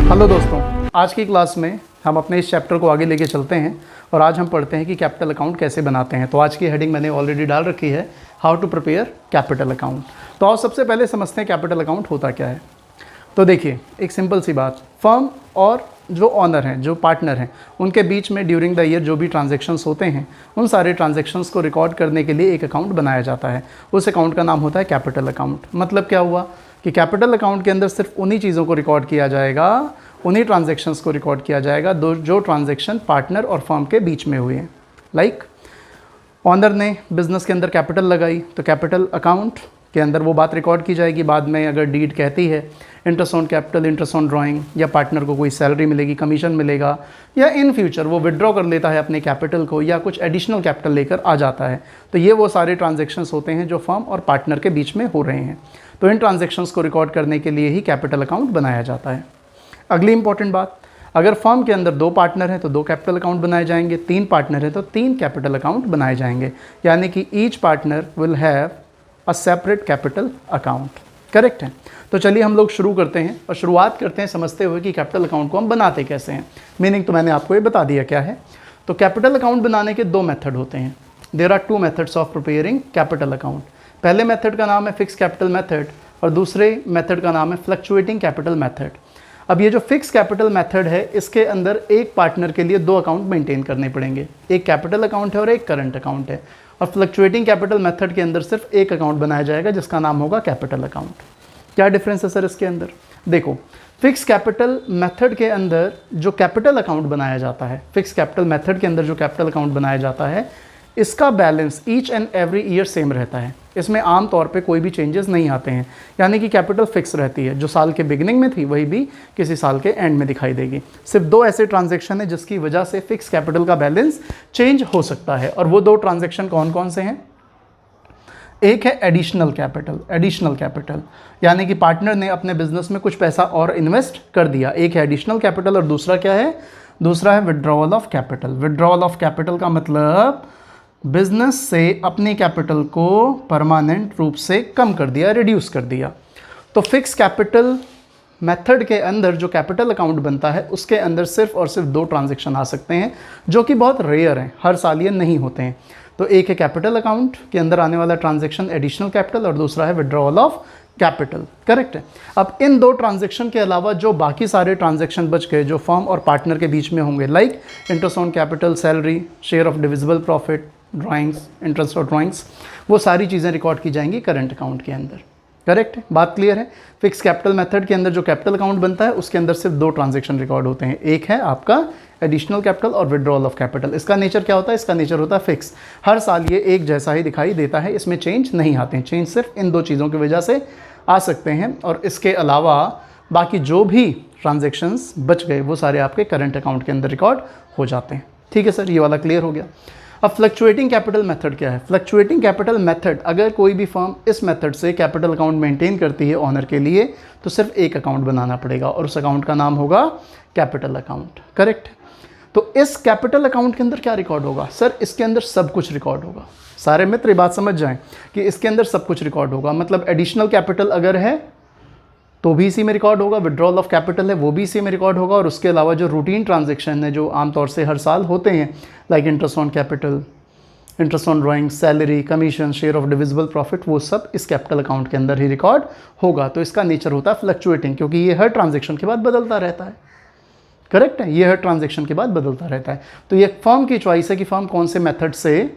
Hello दोस्तों, आज की क्लास में हम अपने इस चैप्टर को आगे लेके चलते हैं और आज हम पढ़ते हैं कि कैपिटल अकाउंट कैसे बनाते हैं। तो आज की हेडिंग मैंने ऑलरेडी डाल रखी है, how to prepare capital account. तो आओ सबसे पहले समझते हैं कैपिटल अकाउंट होता क्या है। तो देखिए, एक सिंपल सी बात, फर्म और जो ऑनर हैं, जो पार्टनर हैं, उनके बीच में ड्यूरिंग द ईयर जो भी ट्रांजेक्शन्स होते हैं, उन सारे ट्रांजेक्शन्स को रिकॉर्ड करने के लिए एक अकाउंट बनाया जाता है। उस अकाउंट का नाम होता है कैपिटल अकाउंट। मतलब क्या हुआ कि कैपिटल अकाउंट के अंदर सिर्फ उन्हीं चीज़ों को रिकॉर्ड किया जाएगा, उन्हीं ट्रांजेक्शन्स को रिकॉर्ड किया जाएगा जो ट्रांजेक्शन पार्टनर और फर्म के बीच में हुए हैं। लाइक ऑनर ने बिजनेस के अंदर कैपिटल लगाई तो कैपिटल अकाउंट के अंदर वो बात रिकॉर्ड की जाएगी। बाद में अगर डीड कहती है interest on capital, interest on drawing, या पार्टनर को कोई सैलरी मिलेगी, कमीशन मिलेगा, या इन फ्यूचर वो विड्रॉ कर लेता है अपने कैपिटल को या कुछ एडिशनल कैपिटल लेकर आ जाता है, तो ये वो सारे ट्रांजेक्शन्स होते हैं जो फर्म और पार्टनर के बीच में हो रहे हैं। तो इन ट्रांजेक्शन्स को रिकॉर्ड करने के लिए ही कैपिटल अकाउंट बनाया जाता है। अगली इंपॉर्टेंट बात, अगर फर्म के अंदर 2 पार्टनर हैं तो 2 कैपिटल अकाउंट बनाए जाएंगे, 3 पार्टनर हैं तो 3 कैपिटल अकाउंट बनाए जाएंगे, यानी कि each partner will have a separate capital account. Correct है। तो चलिए हम लोग शुरू करते हैं और शुरुआत करते हैं समझते हुए कि कैपिटल अकाउंट को हम बनाते कैसे हैं। मीनिंग तो मैंने आपको ये बता दिया क्या है। तो कैपिटल अकाउंट बनाने के 2 मेथड होते हैं। There are 2 methods of preparing capital account. पहले मेथड का नाम है फिक्स कैपिटल मेथड और दूसरे मेथड का नाम है फ्लक्चुएटिंग कैपिटल मेथड। अब ये जो फिक्स कैपिटल मेथड है, इसके अंदर एक पार्टनर के लिए 2 अकाउंट मेंटेन करने पड़ेंगे, एक कैपिटल अकाउंट है और एक करंट अकाउंट है। और फ्लक्चुएटिंग कैपिटल मेथड के अंदर सिर्फ एक अकाउंट बनाया जाएगा जिसका नाम होगा कैपिटल अकाउंट। क्या डिफरेंस है सर इसके अंदर? देखो, फिक्स कैपिटल मेथड के अंदर जो कैपिटल अकाउंट बनाया जाता है, फिक्स कैपिटल मेथड के अंदर जो कैपिटल अकाउंट बनाया जाता है, इसका balance each and every year same रहता है। इसमें आम तौर पे कोई भी चेंजेस नहीं आते हैं, यानी कि कैपिटल फिक्स रहती है। जो साल के बिगिनिंग में थी वही भी किसी साल के एंड में दिखाई देगी। सिर्फ 2 ऐसे ट्रांजैक्शन है जिसकी वजह से फिक्स कैपिटल का बैलेंस चेंज हो सकता है, और वो 2 ट्रांजैक्शन कौन कौन से हैं? एक है एडिशनल कैपिटल। एडिशनल कैपिटल यानी कि पार्टनर ने अपने बिजनेस में कुछ पैसा और इन्वेस्ट कर दिया, एक है एडिशनल कैपिटल। और दूसरा क्या है? दूसरा है withdrawal of capital. Withdrawal of capital का मतलब बिजनेस से अपनी कैपिटल को परमानेंट रूप से कम कर दिया, रिड्यूस कर दिया। तो फिक्स कैपिटल मेथड के अंदर जो कैपिटल अकाउंट बनता है उसके अंदर सिर्फ और सिर्फ 2 ट्रांजैक्शन आ सकते हैं जो कि बहुत रेयर हैं, हर साल ये नहीं होते हैं। तो एक है कैपिटल अकाउंट के अंदर आने वाला ट्रांजैक्शन एडिशनल कैपिटल और दूसरा है विड्रॉवल ऑफ कैपिटल। करेक्ट है। अब इन 2 ट्रांजैक्शन के अलावा जो बाकी सारे ट्रांजैक्शन बच गए जो फर्म और पार्टनर के बीच में होंगे, like interest on capital, salary, share of divisible profit, drawings, interest और ड्राइंग्स, वो सारी चीज़ें रिकॉर्ड की जाएंगी करंट अकाउंट के अंदर। करेक्ट है, बात क्लियर है। फिक्स कैपिटल मेथड के अंदर जो कैपिटल अकाउंट बनता है उसके अंदर सिर्फ 2 ट्रांजैक्शन रिकॉर्ड होते हैं, एक है आपका एडिशनल कैपिटल और विड्रॉल ऑफ कैपिटल। इसका नेचर क्या होता है? इसका नेचर होता है फिक्स। हर साल ये एक जैसा ही दिखाई देता है, इसमें चेंज नहीं आते हैं। चेंज सिर्फ इन 2 चीज़ों की वजह से आ सकते हैं, और इसके अलावा बाकी जो भी ट्रांजेक्शन्स बच गए वो सारे आपके करंट अकाउंट के अंदर रिकॉर्ड हो जाते हैं। ठीक है सर, ये वाला क्लियर हो गया। अब फ्लक्चुएटिंग कैपिटल मेथड क्या है? फ्लक्चुएटिंग कैपिटल मेथड, अगर कोई भी फर्म इस मेथड से कैपिटल अकाउंट मेंटेन करती है ऑनर के लिए, तो सिर्फ एक अकाउंट बनाना पड़ेगा और उस अकाउंट का नाम होगा कैपिटल अकाउंट। करेक्ट। तो इस कैपिटल अकाउंट के अंदर क्या रिकॉर्ड होगा? सर इसके अंदर सब कुछ रिकॉर्ड होगा। सारे मित्र ये बात समझ जाएं कि इसके अंदर सब कुछ रिकॉर्ड होगा। मतलब एडिशनल कैपिटल अगर है तो भी इसी में रिकॉर्ड होगा, विड्रॉल ऑफ कैपिटल है वो भी इसी में रिकॉर्ड होगा, और उसके अलावा जो रूटीन ट्रांजैक्शन है जो आमतौर से हर साल होते हैं, like interest on capital, interest on drawing, salary, commission, share of divisible profit, वो सब इस कैपिटल अकाउंट के अंदर ही रिकॉर्ड होगा। तो इसका नेचर होता है फ्लक्चुएटिंग, क्योंकि ये हर ट्रांजैक्शन के बाद बदलता रहता है। करेक्ट है, ये हर ट्रांजैक्शन के बाद बदलता रहता है। तो ये फर्म की चॉइस है कि फर्म कौन से मेथड से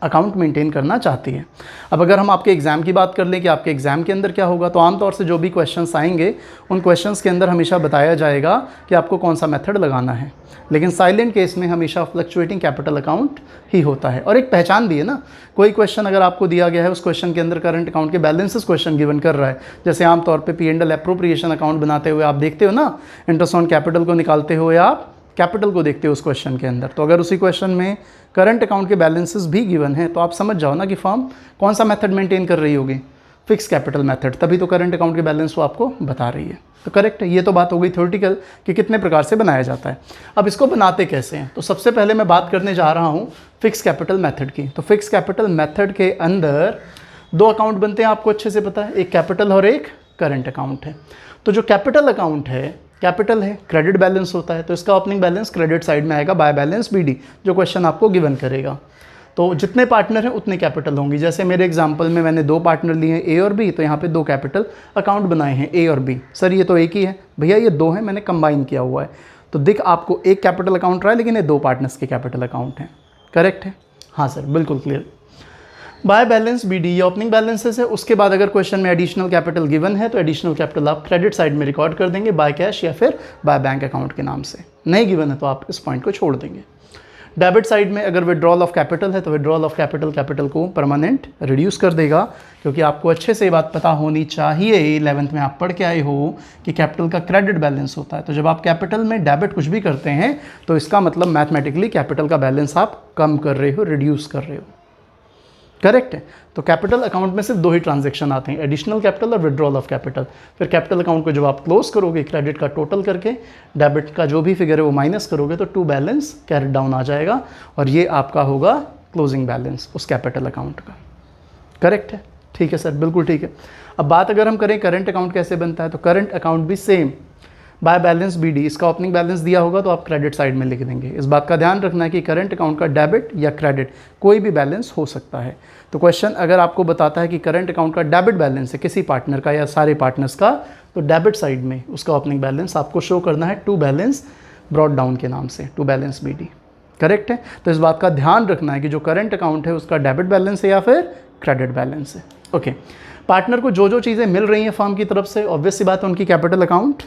अकाउंट मेंटेन करना चाहती है। अब अगर हम आपके एग्ज़ाम की बात कर लें कि आपके एग्ज़ाम के अंदर क्या होगा, तो आमतौर से जो भी क्वेश्चंस आएंगे उन क्वेश्चंस के अंदर हमेशा बताया जाएगा कि आपको कौन सा मेथड लगाना है, लेकिन साइलेंट केस में हमेशा फ्लक्चुएटिंग कैपिटल अकाउंट ही होता है। और एक पहचान भी है ना, कोई क्वेश्चन अगर आपको दिया गया है, उस क्वेश्चन के अंदर करंट अकाउंट के बैलेंसेस क्वेश्चन गिवन कर रहा है, जैसे आमतौर पर P&L एप्रोप्रिएशन अकाउंट बनाते हुए आप देखते हो ना, इंटरेस्ट ऑन कैपिटल को निकालते हुए आप कैपिटल को देखते हो उस क्वेश्चन के अंदर, तो अगर उसी क्वेश्चन में करंट अकाउंट के बैलेंसेस भी गिवन है तो आप समझ जाओ ना कि फर्म कौन सा मेथड मेंटेन कर रही होगी, फिक्स कैपिटल मेथड, तभी तो करंट अकाउंट के बैलेंस वो आपको बता रही है। तो करेक्ट है, ये तो बात हो गई थ्योरेटिकल कि कितने प्रकार से बनाया जाता है। अब इसको बनाते कैसे हैं, तो सबसे पहले मैं बात करने जा रहा हूँ फिक्स कैपिटल मेथड की। तो फिक्स कैपिटल मेथड के अंदर 2 अकाउंट बनते हैं, आपको अच्छे से पता है, एक कैपिटल और एक करंट अकाउंट है। तो जो कैपिटल अकाउंट है कैपिटल है, क्रेडिट बैलेंस होता है, तो इसका ओपनिंग बैलेंस क्रेडिट साइड में आएगा बाय बैलेंस BD, जो क्वेश्चन आपको गिवन करेगा। तो जितने पार्टनर हैं उतने कैपिटल होंगी। जैसे मेरे एग्जांपल में मैंने 2 पार्टनर लिए हैं A और B, तो यहाँ पे 2 कैपिटल अकाउंट बनाए हैं A और B। सर ये तो एक ही है, भैया ये 2 हैं, मैंने कंबाइन किया हुआ है। तो दिख आपको एक कैपिटल अकाउंट रहा है, लेकिन ये 2 पार्टनर्स के कैपिटल अकाउंट हैं। करेक्ट है? हाँ सर, बिल्कुल क्लियर। बाय बैलेंस BD ये ओपनिंग बैलेंसेस है। उसके बाद अगर क्वेश्चन में एडिशनल कैपिटल गिवन है तो एडिशनल कैपिटल आप क्रेडिट साइड में रिकॉर्ड कर देंगे बाय कैश या फिर बाय बैंक अकाउंट के नाम से। नहीं गिवन है तो आप इस पॉइंट को छोड़ देंगे। डेबिट साइड में अगर विड्रॉल ऑफ कैपिटल है तो विड्रॉल ऑफ कैपिटल को परमानेंट रिड्यूस कर देगा, क्योंकि आपको अच्छे से ये बात पता होनी चाहिए, 11th में आप पढ़ के आए हो कि कैपिटल का क्रेडिट बैलेंस होता है। तो जब आप कैपिटल में डेबिट कुछ भी करते हैं तो इसका मतलब मैथमेटिकली कैपिटल का बैलेंस आप कम कर रहे हो, रिड्यूस कर रहे हो। करेक्ट है? तो कैपिटल अकाउंट में सिर्फ 2 ही ट्रांजैक्शन आते हैं, एडिशनल कैपिटल और विड्रॉल ऑफ कैपिटल। फिर कैपिटल अकाउंट को जब आप क्लोज करोगे क्रेडिट का टोटल करके, डेबिट का जो भी फिगर है वो माइनस करोगे, तो टू बैलेंस कैरिड डाउन आ जाएगा और ये आपका होगा क्लोजिंग बैलेंस उस कैपिटल अकाउंट का। करेक्ट है? ठीक है सर, बिल्कुल ठीक है। अब बात अगर हम करें करंट अकाउंट कैसे बनता है, तो करंट अकाउंट भी सेम बाय बैलेंस BD, इसका ओपनिंग बैलेंस दिया होगा तो आप क्रेडिट साइड में लिख देंगे। इस बात का ध्यान रखना है कि करंट अकाउंट का डेबिट या क्रेडिट कोई भी बैलेंस हो सकता है। तो क्वेश्चन अगर आपको बताता है कि करंट अकाउंट का डेबिट बैलेंस है किसी पार्टनर का या सारे पार्टनर्स का, तो डेबिट साइड में उसका ओपनिंग बैलेंस आपको शो करना है टू बैलेंस ब्रॉट डाउन के नाम से, टू बैलेंस BD। करेक्ट है? तो इस बात का ध्यान रखना है कि जो करंट अकाउंट है उसका डेबिट बैलेंस है या फिर क्रेडिट बैलेंस है। ओके, पार्टनर को जो जो चीज़ें मिल रही हैं फर्म की तरफ से, ऑब्वियस सी बात है उनकी कैपिटल अकाउंट,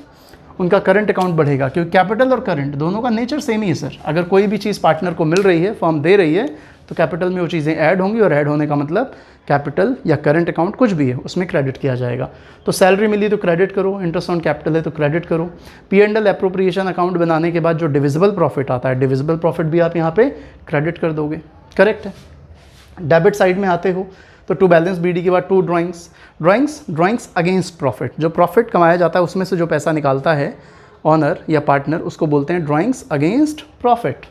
उनका करंट अकाउंट बढ़ेगा, क्योंकि कैपिटल और करंट दोनों का नेचर सेम ही है सर। अगर कोई भी चीज़ पार्टनर को मिल रही है, फर्म दे रही है, तो कैपिटल में वो चीज़ें ऐड होंगी और ऐड होने का मतलब कैपिटल या करंट अकाउंट कुछ भी है उसमें क्रेडिट किया जाएगा। तो सैलरी मिली तो क्रेडिट करो, इंटरेस्ट ऑन कैपिटल है तो क्रेडिट करो। P&L एप्रोप्रिएशन अकाउंट बनाने के बाद जो डिविजिबल प्रॉफिट आता है, डिविजिबल प्रॉफिट भी आप यहाँ पे क्रेडिट कर दोगे। करेक्ट है? डेबिट साइड में आते हो तो टू बैलेंस BD के बाद टू ड्राइंग्स अगेंस्ट प्रॉफिट, जो प्रॉफिट कमाया जाता है उसमें से जो पैसा निकालता है ऑनर या पार्टनर, उसको बोलते हैं ड्राइंग्स अगेंस्ट प्रॉफिट।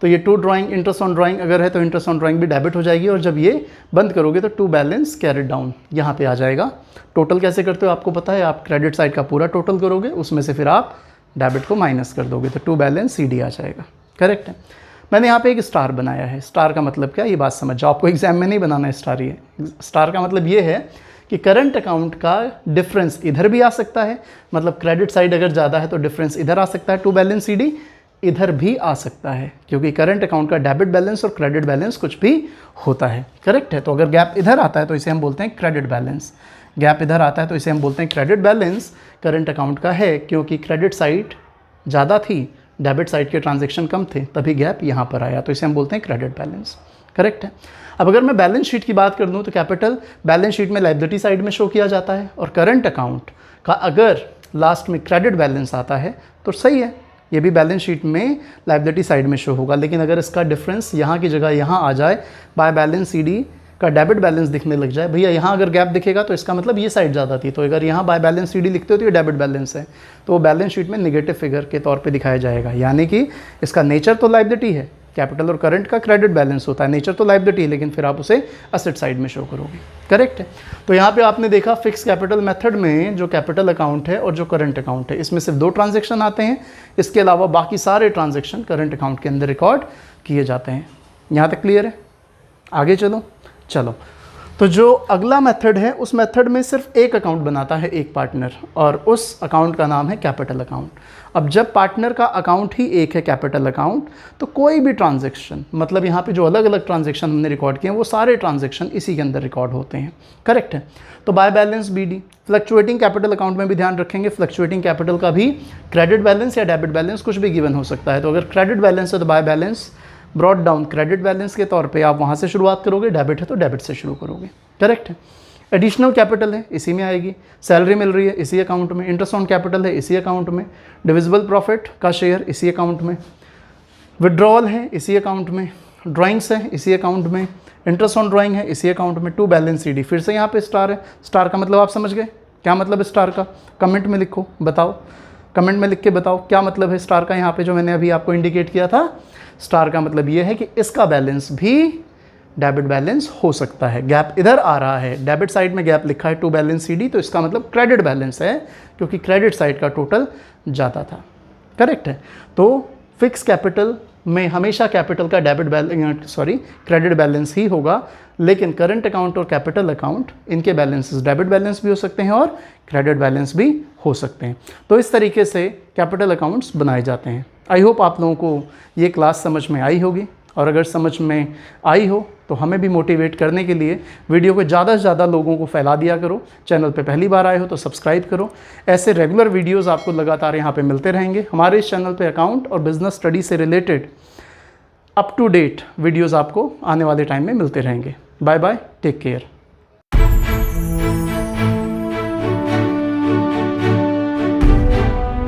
तो ये to drawing, interest on drawing अगर है तो इंटरेस्ट ऑन ड्राइंग भी डेबिट हो जाएगी, और जब ये बंद करोगे तो टू बैलेंस कैरिड डाउन यहाँ पे आ जाएगा। टोटल कैसे करते हो आपको पता है, आप क्रेडिट साइड का पूरा टोटल करोगे, उसमें से फिर आप डेबिट को माइनस कर दोगे, तो टू बैलेंस CD आ जाएगा। करेक्ट है? मैंने यहाँ पे एक स्टार बनाया है। स्टार का मतलब क्या, ये बात समझ जाओ, आपको एग्जाम में नहीं बनाना है स्टार। ये स्टार का मतलब ये है कि करंट अकाउंट का डिफरेंस इधर भी आ सकता है, मतलब क्रेडिट साइड अगर ज़्यादा है तो डिफरेंस इधर आ सकता है, टू बैलेंस CD इधर भी आ सकता है, क्योंकि करंट अकाउंट का डेबिट बैलेंस और क्रेडिट बैलेंस कुछ भी होता है। करेक्ट है? तो अगर गैप इधर आता है तो इसे हम बोलते हैं क्रेडिट बैलेंस, गैप इधर आता है तो इसे हम बोलते हैं क्रेडिट बैलेंस। करंट अकाउंट का है क्योंकि क्रेडिट साइड ज़्यादा थी, डेबिट साइड के ट्रांजेक्शन कम थे, तभी गैप यहाँ पर आया, तो इसे हम बोलते हैं क्रेडिट बैलेंस। करेक्ट है? अब अगर मैं बैलेंस शीट की बात कर लूँ तो कैपिटल बैलेंस शीट में लायबिलिटी साइड में शो किया जाता है, और करंट अकाउंट का अगर लास्ट में क्रेडिट बैलेंस आता है तो सही है, ये भी बैलेंस शीट में लायबिलिटी साइड में शो होगा। लेकिन अगर इसका डिफरेंस यहाँ की जगह यहाँ आ जाए, बाय बैलेंस CD का डेबिट बैलेंस दिखने लग जाए, भैया यहाँ अगर गैप दिखेगा तो इसका मतलब ये साइड ज़्यादा थी, तो अगर यहाँ बाय बैलेंस CD लिखते हो तो ये डेबिट बैलेंस है, तो वो बैलेंस शीट में नेगेटिव फिगर के तौर पे दिखाया जाएगा। यानी कि इसका नेचर तो लायबिलिटी है, कैपिटल और करंट का क्रेडिट बैलेंस होता है, नेचर तो लायबिलिटी, लेकिन फिर आप उसे असेट साइड में शो करोगे। करेक्ट है? तो यहाँ पे आपने देखा फिक्स कैपिटल मेथड में जो कैपिटल अकाउंट है और जो करंट अकाउंट है, इसमें सिर्फ 2 ट्रांजेक्शन आते हैं, इसके अलावा बाकी सारे ट्रांजेक्शन करंट अकाउंट के अंदर रिकॉर्ड किए जाते हैं। यहाँ तक क्लियर है? आगे चलो। तो जो अगला मेथड है उस मेथड में सिर्फ एक अकाउंट बनाता है एक पार्टनर, और उस अकाउंट का नाम है कैपिटल अकाउंट। अब जब पार्टनर का अकाउंट ही एक है कैपिटल अकाउंट, तो कोई भी ट्रांजैक्शन, मतलब यहाँ पे जो अलग अलग ट्रांजैक्शन हमने रिकॉर्ड किए हैं वो सारे ट्रांजैक्शन इसी के अंदर रिकॉर्ड होते हैं। करेक्ट है? तो by balance BD, fluctuating capital account में भी ध्यान रखेंगे, फ्लक्चुएटिंग कैपिटल का भी क्रेडिट बैलेंस या डेबिट बैलेंस कुछ भी गिवन हो सकता है। तो अगर क्रेडिट बैलेंस है तो by balance brought down credit balance के तौर पे आप वहाँ से शुरुआत करोगे, डेबिट है तो डेबिट से शुरू करोगे। करेक्ट है? एडिशनल कैपिटल है इसी में आएगी, सैलरी मिल रही है इसी अकाउंट में, इंटरेस्ट ऑन कैपिटल है इसी अकाउंट में, डिविजिबल प्रॉफिट का शेयर इसी अकाउंट में, विड्रॉल है इसी अकाउंट में, ड्राइंग्स है इसी अकाउंट में, इंटरेस्ट ऑन ड्राइंग है इसी अकाउंट में, टू बैलेंस CD। फिर से यहाँ पे स्टार है, स्टार का मतलब आप समझ गए, क्या मतलब है स्टार का? कमेंट में लिखो, बताओ, कमेंट में लिख के बताओ क्या मतलब है स्टार का। यहाँ पे जो मैंने अभी आपको इंडिकेट किया था, स्टार का मतलब ये है कि इसका बैलेंस भी डेबिट बैलेंस हो सकता है। गैप इधर आ रहा है, डेबिट साइड में गैप लिखा है टू बैलेंस CD, तो इसका मतलब क्रेडिट बैलेंस है, क्योंकि क्रेडिट साइड का टोटल ज़्यादा था। करेक्ट है। तो फिक्स कैपिटल में हमेशा कैपिटल का क्रेडिट बैलेंस ही होगा, लेकिन करंट अकाउंट और कैपिटल अकाउंट इनके बैलेंसेस डेबिट बैलेंस भी हो सकते हैं और क्रेडिट बैलेंस भी हो सकते हैं। तो इस तरीके से कैपिटल अकाउंट्स बनाए जाते हैं। आई होप आप लोगों को ये क्लास समझ में आई होगी, और अगर समझ में आई हो तो हमें भी मोटिवेट करने के लिए वीडियो को ज़्यादा से ज़्यादा लोगों को फैला दिया करो। चैनल पे पहली बार आए हो तो सब्सक्राइब करो। ऐसे रेगुलर वीडियोस आपको लगातार यहाँ पे मिलते रहेंगे। हमारे इस चैनल पे अकाउंट और बिजनेस स्टडी से related up to date videos आपको आने वाले टाइम में मिलते रहेंगे। Bye bye, take care.